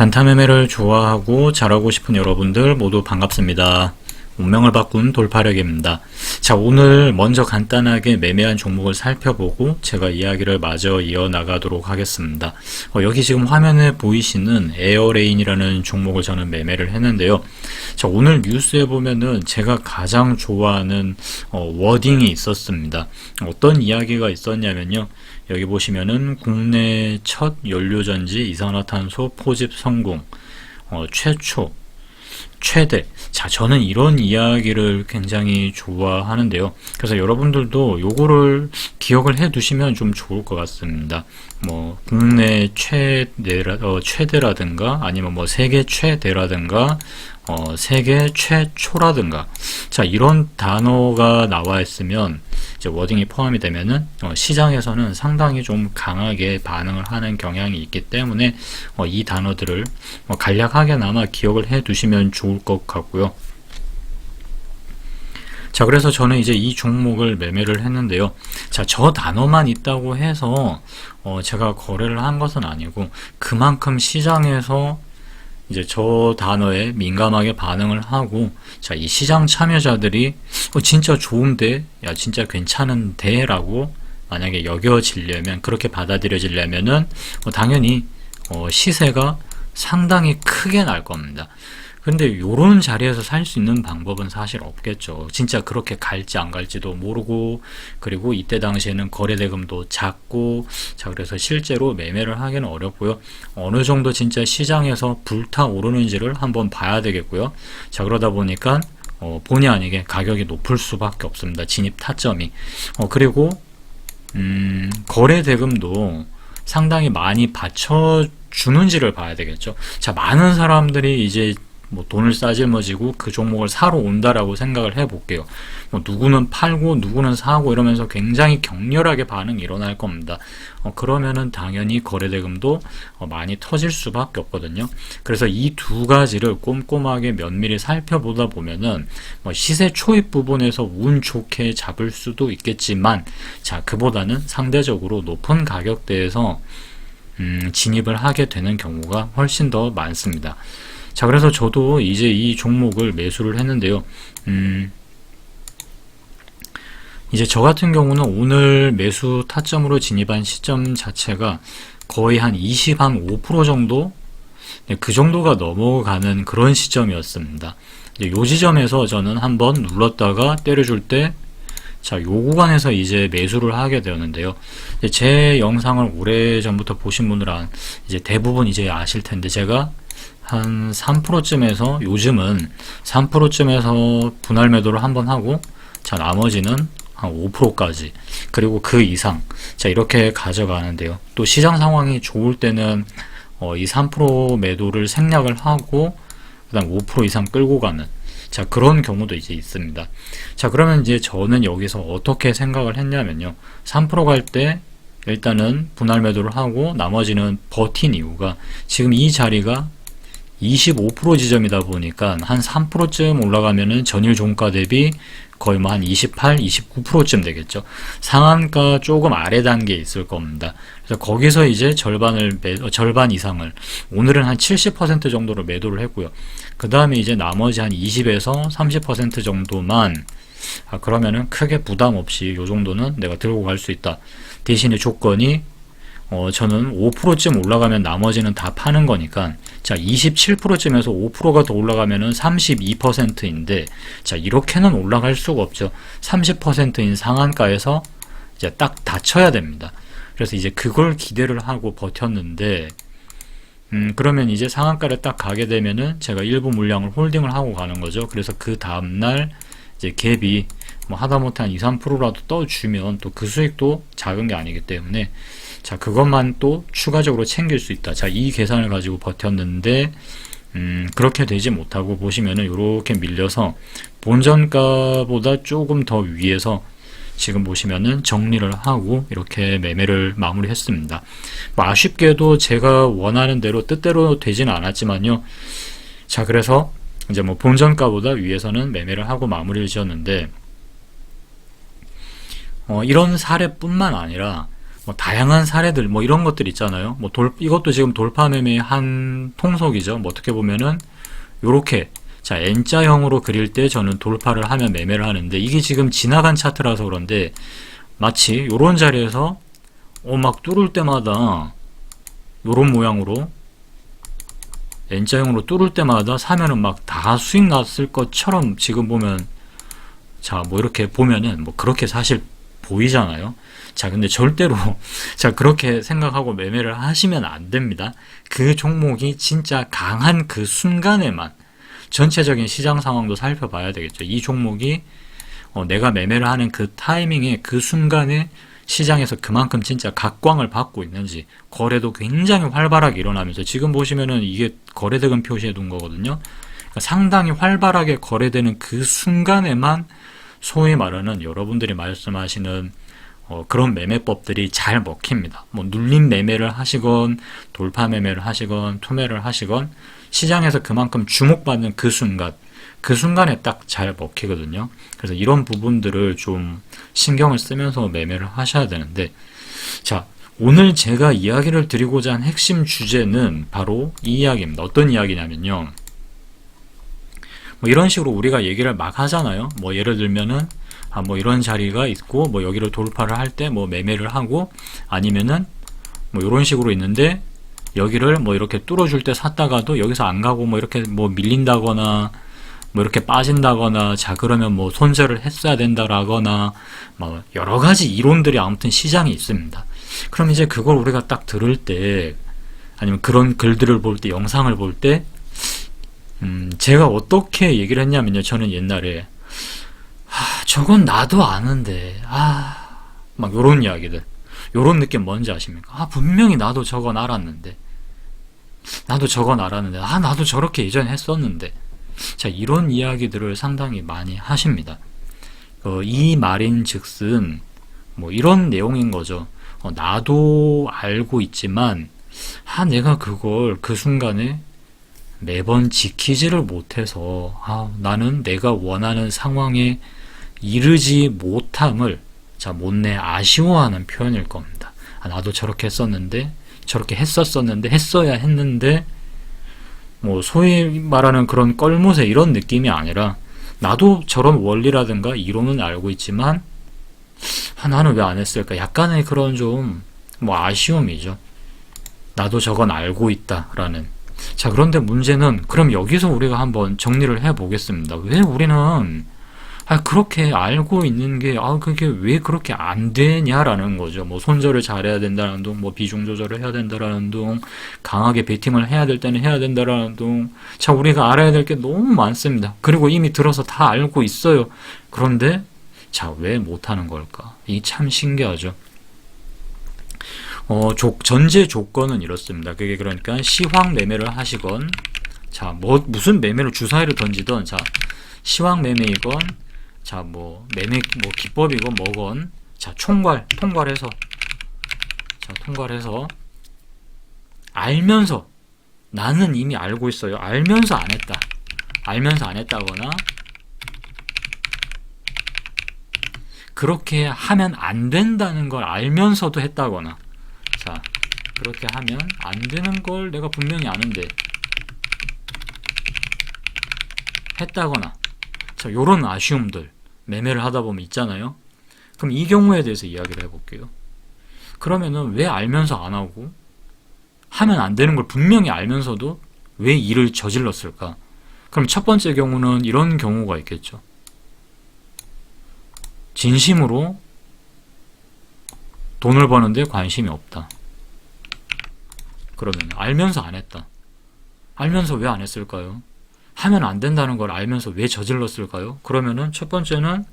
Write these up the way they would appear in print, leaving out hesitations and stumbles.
단타 매매를 좋아하고 잘하고 싶은 여러분들 모두 반갑습니다. 운명을 바꾼 돌파력입니다. 자, 오늘 먼저 간단하게 매매한 종목을 살펴보고 제가 이야기를 마저 이어나가도록 하겠습니다. 여기 지금 화면에 보이시는 에어레인이라는 종목을 저는 매매를 했는데요. 자, 오늘 뉴스에 보면은 제가 가장 좋아하는 워딩이 있었습니다. 어떤 이야기가 있었냐면요. 여기 보시면은 국내 첫 연료전지 이산화탄소 포집 성공, 최초, 최대. 자, 저는 이런 이야기를 굉장히 좋아하는데요. 그래서 여러분들도 요거를 기억을 해 두시면 좀 좋을 것 같습니다. 뭐, 국내 최대라든가, 아니면 뭐, 세계 최대라든가, 세계 최초라든가. 자, 이런 단어가 나와 있으면, 이제 워딩이 포함이 되면은, 시장에서는 상당히 좀 강하게 반응을 하는 경향이 있기 때문에, 이 단어들을 간략하게나마 기억을 해 두시면 좋을 것 같고요. 자, 그래서 저는 이제 이 종목을 매매를 했는데요. 자, 저 단어만 있다고 해서, 제가 거래를 한 것은 아니고, 그만큼 시장에서 이제 저 단어에 민감하게 반응을 하고, 자, 이 시장 참여자들이, 진짜 좋은데, 야, 진짜 괜찮은데, 라고 만약에 여겨지려면, 그렇게 받아들여지려면은, 당연히, 시세가 상당히 크게 날 겁니다. 근데 요런 자리에서 살 수 있는 방법은 사실 없겠죠. 진짜 그렇게 갈지 안 갈지도 모르고, 그리고 이때 당시에는 거래대금도 작고, 자, 그래서 실제로 매매를 하기는 어렵고요. 어느 정도 진짜 시장에서 불타오르는지를 한번 봐야 되겠고요. 자, 그러다 보니까 본의 아니게 가격이 높을 수밖에 없습니다. 진입 타점이. 그리고 거래대금도 상당히 많이 받쳐주는지를 봐야 되겠죠. 자, 많은 사람들이 이제 뭐 돈을 싸질머지고 그 종목을 사러 온다라고 생각을 해볼게요. 뭐 누구는 팔고 누구는 사고 이러면서 굉장히 격렬하게 반응이 일어날 겁니다. 그러면은 당연히 거래대금도 많이 터질 수밖에 없거든요. 그래서 이 두 가지를 꼼꼼하게 면밀히 살펴보다 보면은 시세 초입 부분에서 운 좋게 잡을 수도 있겠지만, 자, 그보다는 상대적으로 높은 가격대에서 진입을 하게 되는 경우가 훨씬 더 많습니다. 자, 그래서 저도 이제 이 종목을 매수를 했는데요. 이제 저 같은 경우는 오늘 매수 타점으로 진입한 시점 자체가 거의 한 25% 정도? 네, 그 정도가 넘어가는 그런 시점이었습니다. 이제 요 지점에서 저는 한번 눌렀다가 때려줄 때, 자, 요 구간에서 이제 매수를 하게 되었는데요. 제 영상을 오래전부터 보신 분들은 이제 대부분 이제 아실 텐데, 제가 한 3%쯤에서, 요즘은 3%쯤에서 분할 매도를 한번 하고, 자, 나머지는 한 5%까지, 그리고 그 이상, 자, 이렇게 가져가는데요. 또 시장 상황이 좋을 때는 이 3% 매도를 생략을 하고 그다음 5% 이상 끌고 가는, 자, 그런 경우도 이제 있습니다. 자, 그러면 이제 저는 여기서 어떻게 생각을 했냐면요. 3% 갈 때 일단은 분할 매도를 하고 나머지는 버틴 이유가, 지금 이 자리가 25% 지점이다 보니까 한 3%쯤 올라가면은 전일 종가 대비 거의 뭐 한 28, 29%쯤 되겠죠. 상한가 조금 아래 단계에 있을 겁니다. 그래서 거기서 이제 절반 이상을, 오늘은 한 70% 정도로 매도를 했고요. 그 다음에 이제 나머지 한 20에서 30% 정도만, 그러면은 크게 부담 없이 요 정도는 내가 들고 갈 수 있다. 대신에 조건이, 저는 5%쯤 올라가면 나머지는 다 파는 거니까, 자, 27%쯤에서 5%가 더 올라가면은 32%인데, 자, 이렇게는 올라갈 수가 없죠. 30%인 상한가에서 이제 딱 닫혀야 됩니다. 그래서 이제 그걸 기대를 하고 버텼는데, 그러면 이제 상한가를 딱 가게 되면은 제가 일부 물량을 홀딩을 하고 가는 거죠. 그래서 그 다음날 이제 갭이 뭐 하다못해 한 2, 3%라도 떠주면 또 그 수익도 작은 게 아니기 때문에, 자, 그것만 또 추가적으로 챙길 수 있다. 자, 이 계산을 가지고 버텼는데, 그렇게 되지 못하고 보시면은 이렇게 밀려서 본전가보다 조금 더 위에서 지금 보시면은 정리를 하고 이렇게 매매를 마무리했습니다. 뭐 아쉽게도 제가 원하는 대로 뜻대로 되지는 않았지만요. 자, 그래서 이제 뭐 본전가보다 위에서는 매매를 하고 마무리를 지었는데, 이런 사례뿐만 아니라 뭐 다양한 사례들 뭐 이런 것들 있잖아요. 뭐 이것도 지금 돌파 매매의 한 통속이죠. 뭐 어떻게 보면은 요렇게 자 N자형으로 그릴 때 저는 돌파를 하면 매매를 하는데 이게 지금 지나간 차트라서 그런데 마치 요런 자리에서 막 뚫을 때마다 요런 모양으로 N자형으로 뚫을 때마다 사면은 막 다 수익 났을 것처럼 지금 보면 자 뭐 이렇게 보면은 뭐 그렇게 사실 보이잖아요. 자 근데 절대로 자 그렇게 생각하고 매매를 하시면 안 됩니다. 그 종목이 진짜 강한 그 순간에만 전체적인 시장 상황도 살펴봐야 되겠죠. 이 종목이 내가 매매를 하는 그 타이밍에 그 순간에 시장에서 그만큼 진짜 각광을 받고 있는지 거래도 굉장히 활발하게 일어나면서 지금 보시면은 이게 거래대금 표시해 둔 거거든요. 그러니까 상당히 활발하게 거래되는 그 순간에만 소위 말하는 여러분들이 말씀하시는 그런 매매법들이 잘 먹힙니다. 뭐 눌림 매매를 하시건 돌파 매매를 하시건 투매를 하시건 시장에서 그만큼 주목받는 그 순간 그 순간에 딱 잘 먹히거든요. 그래서 이런 부분들을 좀 신경을 쓰면서 매매를 하셔야 되는데 자 오늘 제가 이야기를 드리고자 한 핵심 주제는 바로 이 이야기입니다. 어떤 이야기냐면요. 뭐 이런 식으로 우리가 얘기를 막 하잖아요. 뭐 예를 들면은 뭐 이런 자리가 있고 뭐 여기를 돌파를 할 때 뭐 매매를 하고 아니면은 뭐 이런 식으로 있는데 여기를 뭐 이렇게 뚫어줄 때 샀다가도 여기서 안 가고 뭐 이렇게 뭐 밀린다거나 뭐 이렇게 빠진다거나 자 그러면 뭐 손절을 했어야 된다라거나 뭐 여러 가지 이론들이 아무튼 시장에 있습니다. 그럼 이제 그걸 우리가 딱 들을 때 아니면 그런 글들을 볼 때 영상을 볼 때 제가 어떻게 얘기를 했냐면요. 저는 옛날에 저건 나도 아는데 막 요런 이야기들 요런 느낌 뭔지 아십니까? 분명히 나도 저건 알았는데 나도 저렇게 예전에 했었는데 자 이런 이야기들을 상당히 많이 하십니다. 이 말인 즉슨 뭐 이런 내용인 거죠. 나도 알고 있지만 내가 그걸 그 순간에 매번 지키지를 못해서 나는 내가 원하는 상황에 이르지 못함을 자 못내 아쉬워하는 표현일 겁니다. 나도 저렇게 했었는데 저렇게 했었었는데 했어야 했는데 뭐 소위 말하는 그런 껄무새 이런 느낌이 아니라 나도 저런 원리라든가 이론은 알고 있지만 나는 왜 안 했을까 약간의 그런 좀 뭐 아쉬움이죠. 나도 저건 알고 있다라는. 자 그런데 문제는 그럼 여기서 우리가 한번 정리를 해 보겠습니다. 왜 우리는 그렇게 알고 있는 게 그게 왜 그렇게 안 되냐라는 거죠. 뭐 손절을 잘해야 된다는 둥, 뭐 비중 조절을 해야 된다라는 둥, 강하게 베팅을 해야 될 때는 해야 된다라는 둥. 자 우리가 알아야 될 게 너무 많습니다. 그리고 이미 들어서 다 알고 있어요. 그런데 자 왜 못하는 걸까? 이 참 신기하죠. 전제 조건은 이렇습니다. 그게 그러니까 시황 매매를 하시건 자 무슨 매매를 주사위를 던지던 자 시황 매매이건 자 뭐 매매 뭐 기법이건 뭐건 자 통괄해서 알면서 나는 이미 알고 있어요. 알면서 안 했다거나 그렇게 하면 안 된다는 걸 알면서도 했다거나 자 그렇게 하면 안 되는 걸 내가 분명히 아는데 했다거나 자 요런 아쉬움들 매매를 하다 보면 있잖아요. 그럼 이 경우에 대해서 이야기를 해볼게요. 그러면은 왜 알면서 안 하고 하면 안 되는 걸 분명히 알면서도 왜 일을 저질렀을까? 그럼 첫 번째 경우는 이런 경우가 있겠죠. 진심으로 돈을 버는데 관심이 없다. 그러면 알면서 안 했다. 알면서 왜 안 했을까요? 하면 안 된다는 걸 알면서 왜 저질렀을까요? 그러면은 첫 번째는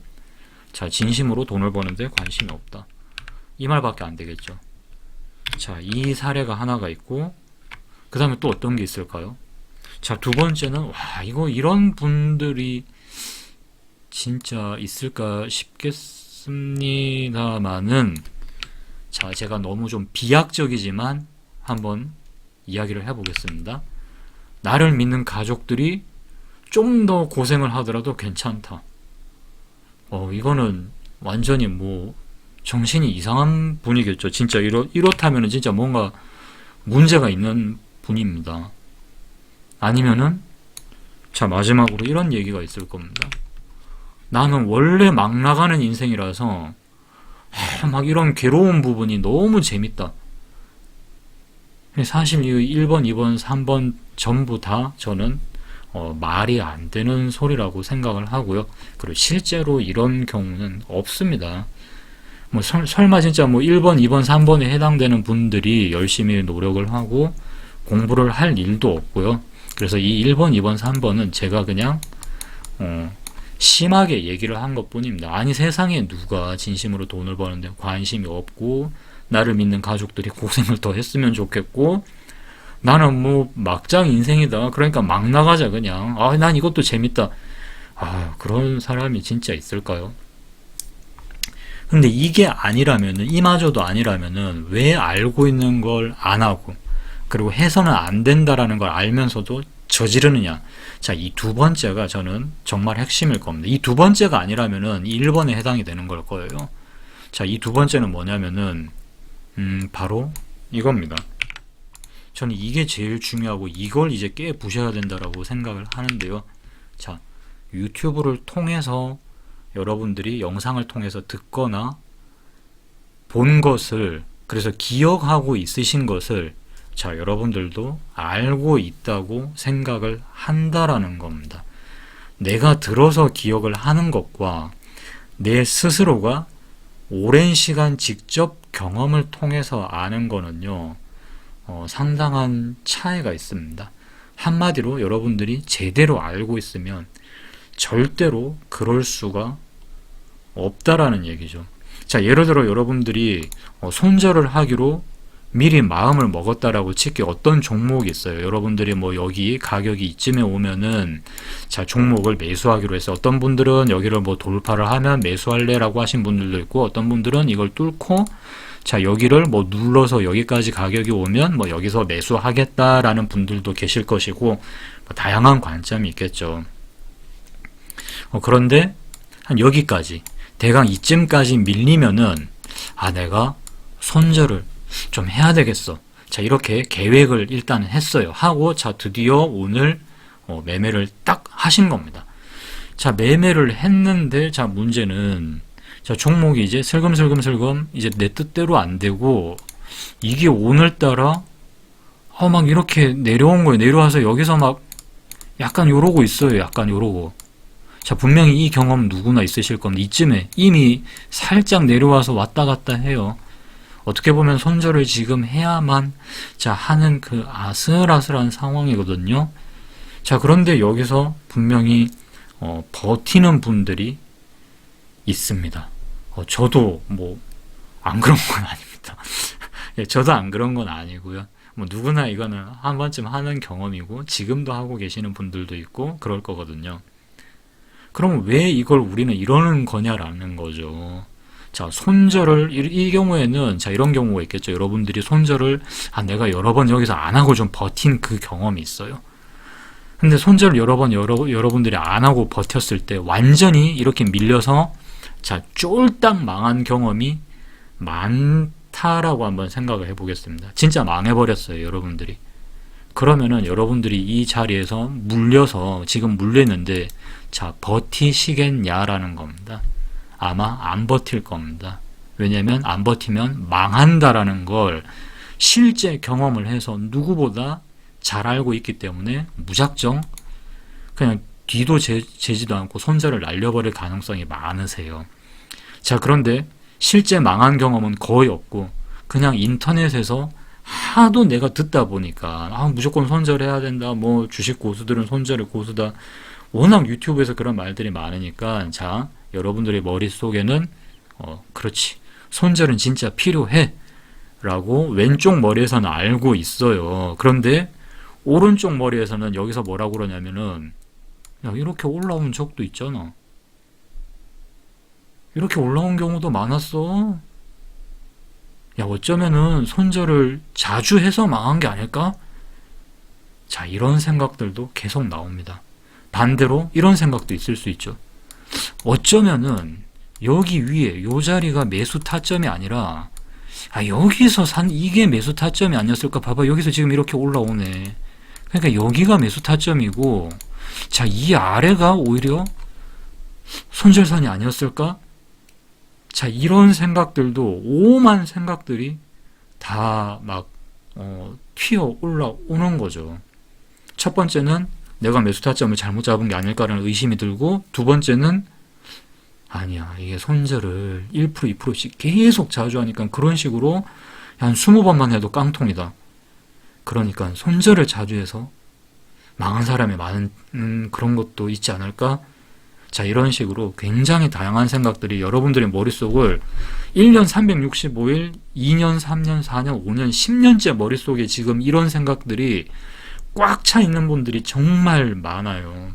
자 진심으로 돈을 버는데 관심이 없다. 이 말밖에 안 되겠죠. 자, 이 사례가 하나가 있고 그 다음에 또 어떤 게 있을까요? 자, 두 번째는 이거 이런 분들이 진짜 있을까 싶겠습니다만은 자, 제가 너무 좀 비약적이지만 한번 이야기를 해보겠습니다. 나를 믿는 가족들이 좀 더 고생을 하더라도 괜찮다. 이거는 완전히 뭐 정신이 이상한 분이겠죠. 진짜 이렇다면은 진짜 뭔가 문제가 있는 분입니다. 아니면은, 자, 마지막으로 이런 얘기가 있을 겁니다. 나는 원래 막 나가는 인생이라서, 막 이런 괴로운 부분이 너무 재밌다. 사실 이 1번, 2번, 3번 전부 다 저는 말이 안 되는 소리라고 생각을 하고요. 그리고 실제로 이런 경우는 없습니다. 뭐 설마 진짜 뭐 1번, 2번, 3번에 해당되는 분들이 열심히 노력을 하고 공부를 할 일도 없고요. 그래서 이 1번, 2번, 3번은 제가 그냥 심하게 얘기를 한 것뿐입니다. 아니 세상에 누가 진심으로 돈을 버는데 관심이 없고 나를 믿는 가족들이 고생을 더 했으면 좋겠고 나는 뭐 막장 인생이다. 그러니까 막 나가자 그냥. 아, 난 이것도 재밌다. 아, 그런 사람이 진짜 있을까요? 근데 이게 아니라면은, 이마저도 아니라면은 왜 알고 있는 걸 안 하고 그리고 해서는 안 된다라는 걸 알면서도 저지르느냐. 자, 이 두 번째가 저는 정말 핵심일 겁니다. 이 두 번째가 아니라면은 이 1번에 해당이 되는 걸 거예요. 자, 이 두 번째는 뭐냐면은 바로 이겁니다. 저는 이게 제일 중요하고 이걸 이제 깨 부셔야 된다라고 생각을 하는데요. 자, 유튜브를 통해서 여러분들이 영상을 통해서 듣거나 본 것을, 그래서 기억하고 있으신 것을 자, 여러분들도 알고 있다고 생각을 한다라는 겁니다. 내가 들어서 기억을 하는 것과 내 스스로가 오랜 시간 직접 경험을 통해서 아는 거는요, 상당한 차이가 있습니다. 한마디로 여러분들이 제대로 알고 있으면 절대로 그럴 수가 없다라는 얘기죠. 자, 예를 들어 여러분들이 손절을 하기로 미리 마음을 먹었다라고 칠게 어떤 종목이 있어요. 여러분들이 뭐 여기 가격이 이쯤에 오면은 자, 종목을 매수하기로 해서 어떤 분들은 여기를 뭐 돌파를 하면 매수할래라고 하신 분들도 있고 어떤 분들은 이걸 뚫고 자, 여기를 뭐 눌러서 여기까지 가격이 오면 뭐 여기서 매수하겠다라는 분들도 계실 것이고 뭐 다양한 관점이 있겠죠. 그런데 한 여기까지 대강 이쯤까지 밀리면은 아, 내가 손절을 좀 해야 되겠어. 자, 이렇게 계획을 일단 했어요. 하고 자, 드디어 오늘 매매를 딱 하신 겁니다. 자, 매매를 했는데 자, 문제는 자, 종목이 이제 슬금슬금 이제 내 뜻대로 안 되고 이게 오늘따라 막 이렇게 내려온 거예요. 내려와서 여기서 막 약간 요러고 있어요. 약간 요러고. 자, 분명히 이 경험 누구나 있으실 겁니다. 이쯤에 이미 살짝 내려와서 왔다 갔다 해요. 어떻게 보면 손절을 지금 해야만 자, 하는 그 아슬아슬한 상황이거든요. 자, 그런데 여기서 분명히 버티는 분들이 있습니다. 저도 뭐 안 그런 건 아닙니다. 예, 저도 안 그런 건 아니고요. 뭐 누구나 이거는 한 번쯤 하는 경험이고 지금도 하고 계시는 분들도 있고 그럴 거거든요. 그럼 왜 이걸 우리는 이러는 거냐라는 거죠. 자, 손절을 이 경우에는 자, 이런 경우가 있겠죠. 여러분들이 손절을 내가 여러 번 여기서 안 하고 좀 버틴 그 경험이 있어요. 근데 손절을 여러 번 여러분들이 안 하고 버텼을 때 완전히 이렇게 밀려서 자, 쫄딱 망한 경험이 많다라고 한번 생각을 해보겠습니다. 진짜 망해버렸어요, 여러분들이. 그러면은 여러분들이 이 자리에서 물려서 지금 물렸는데 자, 버티시겠냐라는 겁니다. 아마 안 버틸 겁니다. 왜냐면 안 버티면 망한다라는 걸 실제 경험을 해서 누구보다 잘 알고 있기 때문에 무작정 그냥 뒤도 재지도 않고 손절을 날려버릴 가능성이 많으세요. 자, 그런데 실제 망한 경험은 거의 없고 그냥 인터넷에서 하도 내가 듣다 보니까 무조건 손절해야 된다. 뭐 주식 고수들은 손절의 고수다. 워낙 유튜브에서 그런 말들이 많으니까 자, 여러분들의 머릿속에는 그렇지. 손절은 진짜 필요해. 라고 왼쪽 머리에서는 알고 있어요. 그런데 오른쪽 머리에서는 여기서 뭐라고 그러냐면은 야, 이렇게 올라온 적도 있잖아. 이렇게 올라온 경우도 많았어. 야, 어쩌면은 손절을 자주 해서 망한 게 아닐까? 자, 이런 생각들도 계속 나옵니다. 반대로 이런 생각도 있을 수 있죠. 어쩌면은 여기 위에 요 자리가 매수 타점이 아니라 여기서 산 이게 매수 타점이 아니었을까? 봐봐, 여기서 지금 이렇게 올라오네. 그러니까 여기가 매수 타점이고, 자, 이 아래가 오히려 손절선이 아니었을까? 자, 이런 생각들도 오만 생각들이 다 막 튀어 올라오는 거죠. 첫 번째는 내가 매수 타점을 잘못 잡은 게 아닐까라는 의심이 들고, 두 번째는 아니야, 이게 손절을 1%, 2%씩 계속 자주 하니까 그런 식으로 한 20번만 해도 깡통이다. 그러니까 손절을 자주 해서 망한 사람이 많은 그런 것도 있지 않을까? 자, 이런 식으로 굉장히 다양한 생각들이 여러분들의 머릿속을 1년 365일, 2년, 3년, 4년, 5년, 10년째 머릿속에 지금 이런 생각들이 꽉 차 있는 분들이 정말 많아요.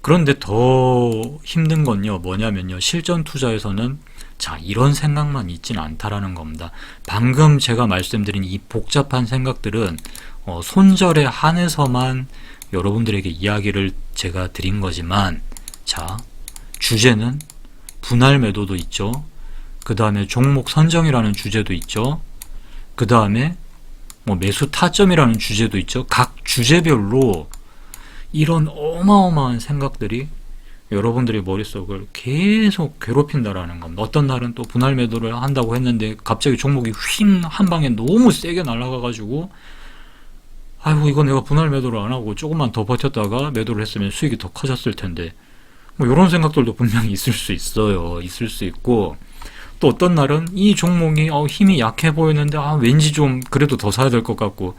그런데 더 힘든 건요, 뭐냐면요, 실전 투자에서는 자, 이런 생각만 있진 않다라는 겁니다. 방금 제가 말씀드린 이 복잡한 생각들은 손절에 한해서만 여러분들에게 이야기를 제가 드린 거지만, 자, 주제는 분할 매도도 있죠. 그 다음에 종목 선정이라는 주제도 있죠. 그 다음에 매수 타점이라는 주제도 있죠. 각 주제별로 이런 어마어마한 생각들이 여러분들의 머릿속을 계속 괴롭힌다라는 겁니다. 어떤 날은 또 분할 매도를 한다고 했는데 갑자기 종목이 휙 한 방에 너무 세게 날아가가지고, 아이고, 이거 내가 분할 매도를 안 하고 조금만 더 버텼다가 매도를 했으면 수익이 더 커졌을 텐데, 이런 생각들도 분명히 있을 수 있어요. 있을 수 있고, 또 어떤 날은 이 종목이 힘이 약해 보이는데 왠지 좀 그래도 더 사야 될 것 같고,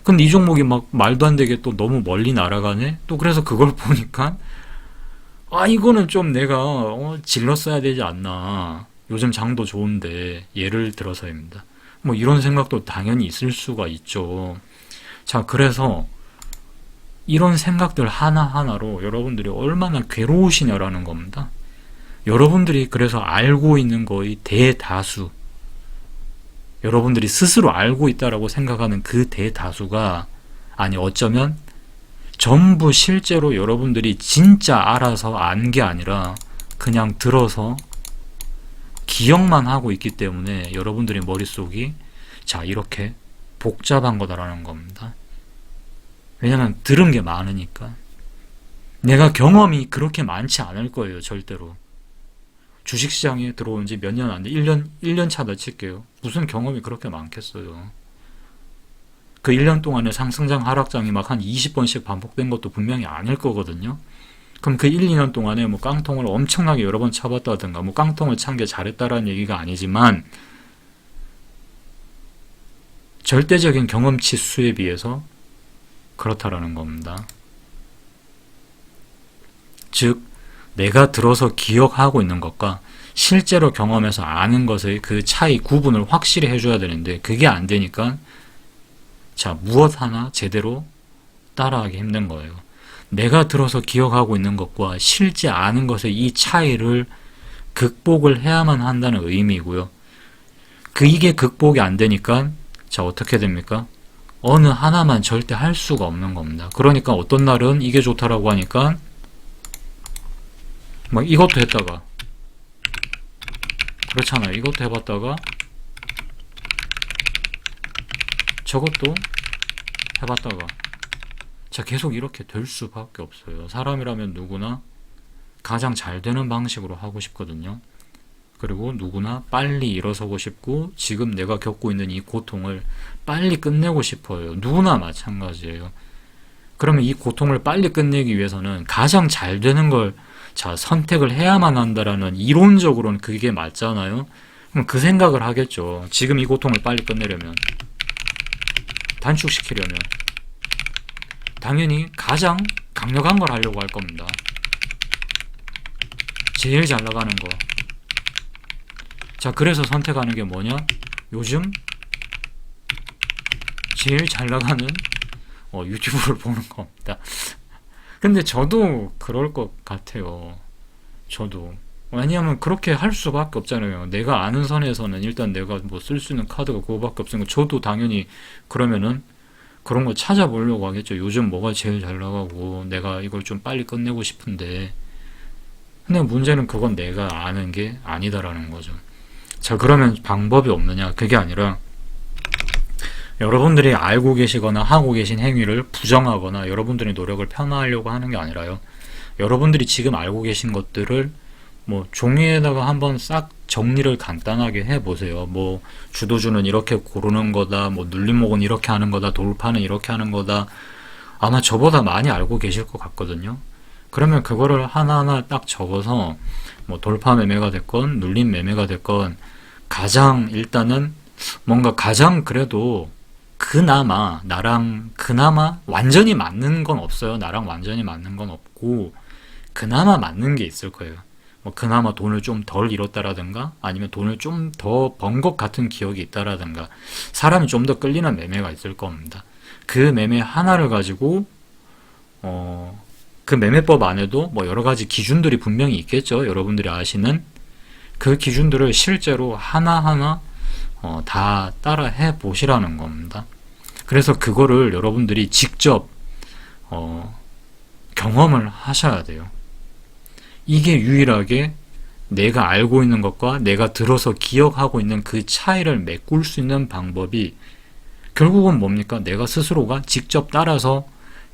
근데 이 종목이 막 말도 안 되게 또 너무 멀리 날아가네? 또 그래서 그걸 보니까 이거는 좀 내가 질렀어야 되지 않나. 요즘 장도 좋은데, 예를 들어서입니다. 이런 생각도 당연히 있을 수가 있죠. 자, 그래서 이런 생각들 하나하나로 여러분들이 얼마나 괴로우시냐라는 겁니다. 여러분들이 그래서 알고 있는 거의 대다수, 여러분들이 스스로 알고 있다라고 생각하는 그 대다수가, 아니 어쩌면 전부 실제로 여러분들이 진짜 알아서 안 게 아니라 그냥 들어서 기억만 하고 있기 때문에 여러분들의 머릿속이 자, 이렇게 복잡한 거다라는 겁니다. 왜냐면 들은 게 많으니까. 내가 경험이 그렇게 많지 않을 거예요, 절대로. 주식시장에 들어온 지 몇 년 안 돼. 1년 차다 칠게요. 무슨 경험이 그렇게 많겠어요. 그 1년 동안에 상승장, 하락장이 막 한 20번씩 반복된 것도 분명히 아닐 거거든요. 그럼 그 1, 2년 동안에 깡통을 엄청나게 여러 번 쳐봤다든가, 깡통을 찬 게 잘했다라는 얘기가 아니지만, 절대적인 경험치 수에 비해서 그렇다라는 겁니다. 즉, 내가 들어서 기억하고 있는 것과 실제로 경험해서 아는 것의 그 차이, 구분을 확실히 해줘야 되는데, 그게 안 되니까, 자, 무엇 하나 제대로 따라하기 힘든 거예요. 내가 들어서 기억하고 있는 것과 실제 아는 것의 이 차이를 극복을 해야만 한다는 의미이고요. 이게 극복이 안 되니까, 자, 어떻게 됩니까? 어느 하나만 절대 할 수가 없는 겁니다. 그러니까 어떤 날은 이게 좋다라고 하니까, 이것도 했다가, 그렇잖아요. 이것도 해봤다가, 저것도 해봤다가, 자, 계속 이렇게 될 수밖에 없어요. 사람이라면 누구나 가장 잘 되는 방식으로 하고 싶거든요. 그리고 누구나 빨리 일어서고 싶고, 지금 내가 겪고 있는 이 고통을 빨리 끝내고 싶어요. 누구나 마찬가지예요. 그러면 이 고통을 빨리 끝내기 위해서는 가장 잘 되는 걸, 자, 선택을 해야만 한다라는, 이론적으로는 그게 맞잖아요. 그럼 그 생각을 하겠죠. 지금 이 고통을 빨리 끝내려면, 단축시키려면 당연히 가장 강력한 걸 하려고 할 겁니다. 제일 잘 나가는 거. 자, 그래서 선택하는 게 뭐냐? 요즘 제일 잘 나가는 유튜브를 보는 겁니다. 근데 저도 그럴 것 같아요. 저도. 왜냐하면 그렇게 할 수밖에 없잖아요. 내가 아는 선에서는 일단 내가 쓸 수 있는 카드가 그거밖에 없으니까 저도 당연히 그러면은 그런 거 찾아보려고 하겠죠. 요즘 뭐가 제일 잘 나가고 내가 이걸 좀 빨리 끝내고 싶은데, 근데 문제는 그건 내가 아는 게 아니다라는 거죠. 자, 그러면 방법이 없느냐? 그게 아니라 여러분들이 알고 계시거나 하고 계신 행위를 부정하거나 여러분들의 노력을 폄하하려고 하는 게 아니라요. 여러분들이 지금 알고 계신 것들을 뭐 종이에다가 한번 싹 정리를 간단하게 해보세요. 뭐 주도주는 이렇게 고르는 거다, 뭐 눌림목은 이렇게 하는 거다, 돌파는 이렇게 하는 거다. 아마 저보다 많이 알고 계실 것 같거든요. 그러면 그거를 하나하나 딱 적어서 뭐 돌파 매매가 됐건 눌림 매매가 됐건 가장 일단은 뭔가 가장 그래도 그나마 나랑 그나마 완전히 맞는 건 없어요. 나랑 완전히 맞는 건 없고 그나마 맞는 게 있을 거예요. 뭐 그나마 돈을 좀 덜 잃었다라든가 아니면 돈을 좀 더 번 것 같은 기억이 있다라든가 사람이 좀 더 끌리는 매매가 있을 겁니다. 그 매매 하나를 가지고 그 매매법 안에도 뭐 여러 가지 기준들이 분명히 있겠죠. 여러분들이 아시는 그 기준들을 실제로 하나하나 다 따라 해 보시라는 겁니다. 그래서 그거를 여러분들이 직접 경험을 하셔야 돼요. 이게 유일하게 내가 알고 있는 것과 내가 들어서 기억하고 있는 그 차이를 메꿀 수 있는 방법이 결국은 뭡니까? 내가 스스로가 직접 따라서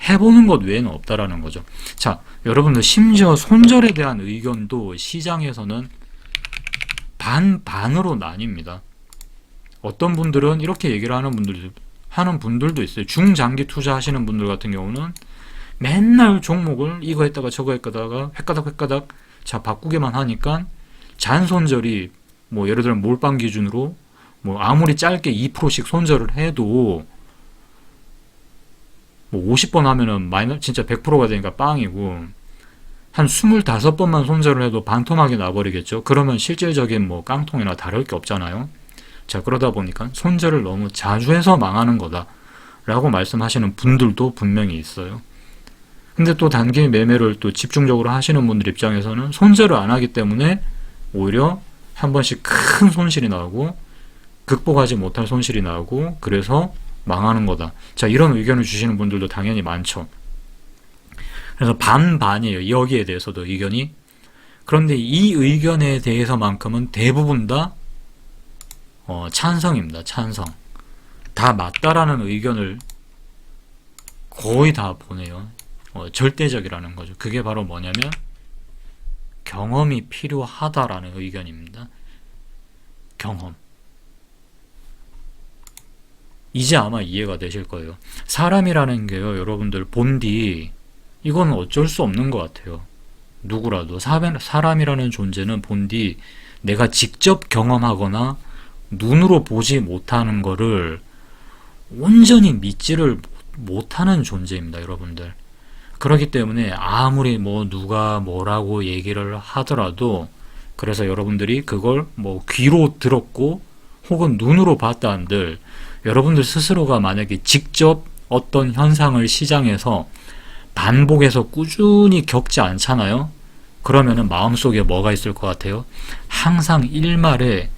해보는 것 외에는 없다라는 거죠. 자, 여러분들 심지어 손절에 대한 의견도 시장에서는 반반으로 나뉩니다. 어떤 분들은 이렇게 얘기를 하는 분들도 있어요. 중장기 투자하시는 분들 같은 경우는 맨날 종목을 이거 했다가 저거 했다가 획가닥 자 바꾸기만 하니까 잔손절이 뭐 예를 들면 몰빵 기준으로 뭐 아무리 짧게 2%씩 손절을 해도 뭐 50번 하면은 진짜 100%가 되니까 빵이고 한 25번만 손절을 해도 반토막이 나버리겠죠. 그러면 실질적인 뭐 깡통이나 다를 게 없잖아요. 자, 그러다 보니까 손절을 너무 자주 해서 망하는 거다 라고 말씀하시는 분들도 분명히 있어요. 근데 또 단기 매매를 또 집중적으로 하시는 분들 입장에서는 손절을 안 하기 때문에 오히려 한 번씩 큰 손실이 나오고 극복하지 못할 손실이 나오고 그래서 망하는 거다. 자, 이런 의견을 주시는 분들도 당연히 많죠. 그래서 반반이에요. 여기에 대해서도 의견이. 그런데 이 의견에 대해서만큼은 대부분 다 찬성입니다. 찬성. 다 맞다라는 의견을 거의 다 보내요. 절대적이라는 거죠. 그게 바로 뭐냐면 경험이 필요하다라는 의견입니다. 경험. 이제 아마 이해가 되실 거예요. 사람이라는 게요, 여러분들 본디 이건 어쩔 수 없는 것 같아요. 누구라도 사람이라는 존재는 본디 내가 직접 경험하거나 눈으로 보지 못하는 거를 온전히 믿지를 못하는 존재입니다, 여러분들. 그렇기 때문에 아무리 뭐 누가 뭐라고 얘기를 하더라도 그래서 여러분들이 그걸 뭐 귀로 들었고 혹은 눈으로 봤다 한들 여러분들 스스로가 만약에 직접 어떤 현상을 시장에서 반복해서 꾸준히 겪지 않잖아요. 그러면은 마음속에 뭐가 있을 것 같아요? 항상 일말에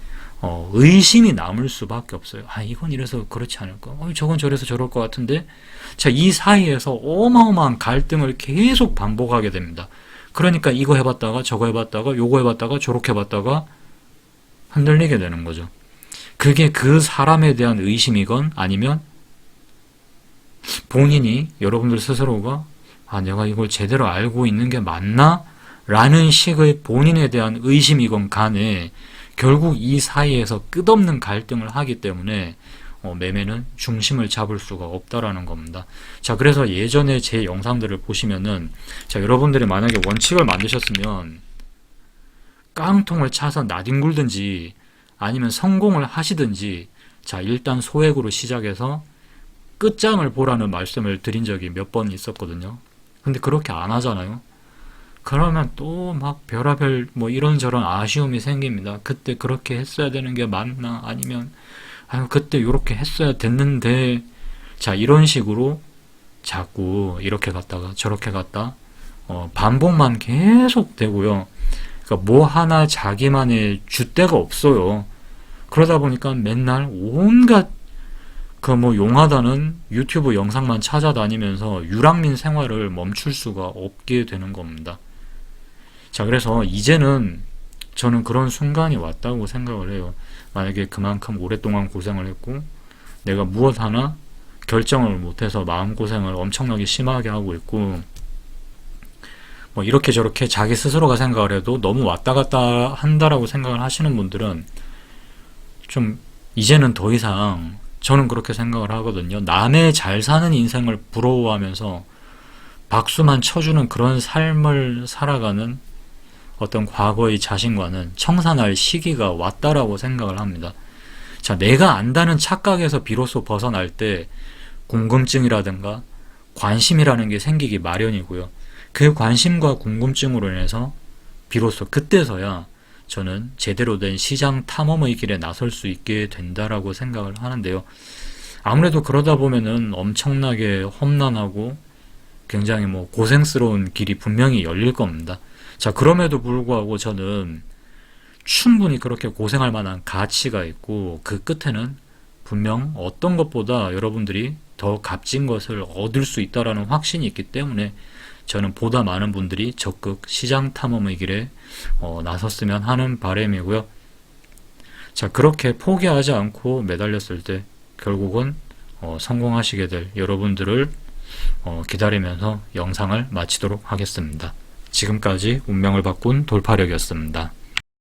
의심이 남을 수밖에 없어요. 아, 이건 이래서 그렇지 않을까? 저건 저래서 저럴 것 같은데? 자, 이 사이에서 어마어마한 갈등을 계속 반복하게 됩니다. 그러니까 이거 해봤다가 저거 해봤다가 요거 해봤다가 저렇게 해봤다가 흔들리게 되는 거죠. 그게 그 사람에 대한 의심이건 아니면 본인이 여러분들 스스로가 내가 이걸 제대로 알고 있는 게 맞나? 라는 식의 본인에 대한 의심이건 간에 결국 이 사이에서 끝없는 갈등을 하기 때문에 매매는 중심을 잡을 수가 없다라는 겁니다. 자, 그래서 예전에 제 영상들을 보시면은 자, 여러분들이 만약에 원칙을 만드셨으면 깡통을 차서 나뒹굴든지 아니면 성공을 하시든지 자, 일단 소액으로 시작해서 끝장을 보라는 말씀을 드린 적이 몇 번 있었거든요. 근데 그렇게 안 하잖아요. 그러면 또 막 별의별 뭐 이런저런 아쉬움이 생깁니다. 그때 그렇게 했어야 되는 게 맞나? 아니면 그때 이렇게 했어야 됐는데 자, 이런 식으로 자꾸 이렇게 갔다가 저렇게 갔다 반복만 계속 되고요. 그러니까 뭐 하나 자기만의 줏대가 없어요. 그러다 보니까 맨날 온갖 그 뭐 용하다는 유튜브 영상만 찾아다니면서 유랑민 생활을 멈출 수가 없게 되는 겁니다. 자, 그래서 이제는 저는 그런 순간이 왔다고 생각을 해요. 만약에 그만큼 오랫동안 고생을 했고 내가 무엇 하나 결정을 못해서 마음고생을 엄청나게 심하게 하고 있고 뭐 이렇게 저렇게 자기 스스로가 생각을 해도 너무 왔다 갔다 한다라고 생각을 하시는 분들은 좀 이제는 더 이상, 저는 그렇게 생각을 하거든요. 남의 잘 사는 인생을 부러워하면서 박수만 쳐주는 그런 삶을 살아가는 어떤 과거의 자신과는 청산할 시기가 왔다라고 생각을 합니다. 자, 내가 안다는 착각에서 비로소 벗어날 때 궁금증이라든가 관심이라는 게 생기기 마련이고요. 그 관심과 궁금증으로 인해서 비로소 그때서야 저는 제대로 된 시장 탐험의 길에 나설 수 있게 된다라고 생각을 하는데요. 아무래도 그러다 보면은 엄청나게 험난하고 굉장히 뭐 고생스러운 길이 분명히 열릴 겁니다. 자, 그럼에도 불구하고 저는 충분히 그렇게 고생할 만한 가치가 있고 그 끝에는 분명 어떤 것보다 여러분들이 더 값진 것을 얻을 수 있다라는 확신이 있기 때문에 저는 보다 많은 분들이 적극 시장 탐험의 길에 나섰으면 하는 바람이고요. 자, 그렇게 포기하지 않고 매달렸을 때 결국은 성공하시게 될 여러분들을 기다리면서 영상을 마치도록 하겠습니다. 지금까지 운명을 바꾼 돌파력이었습니다.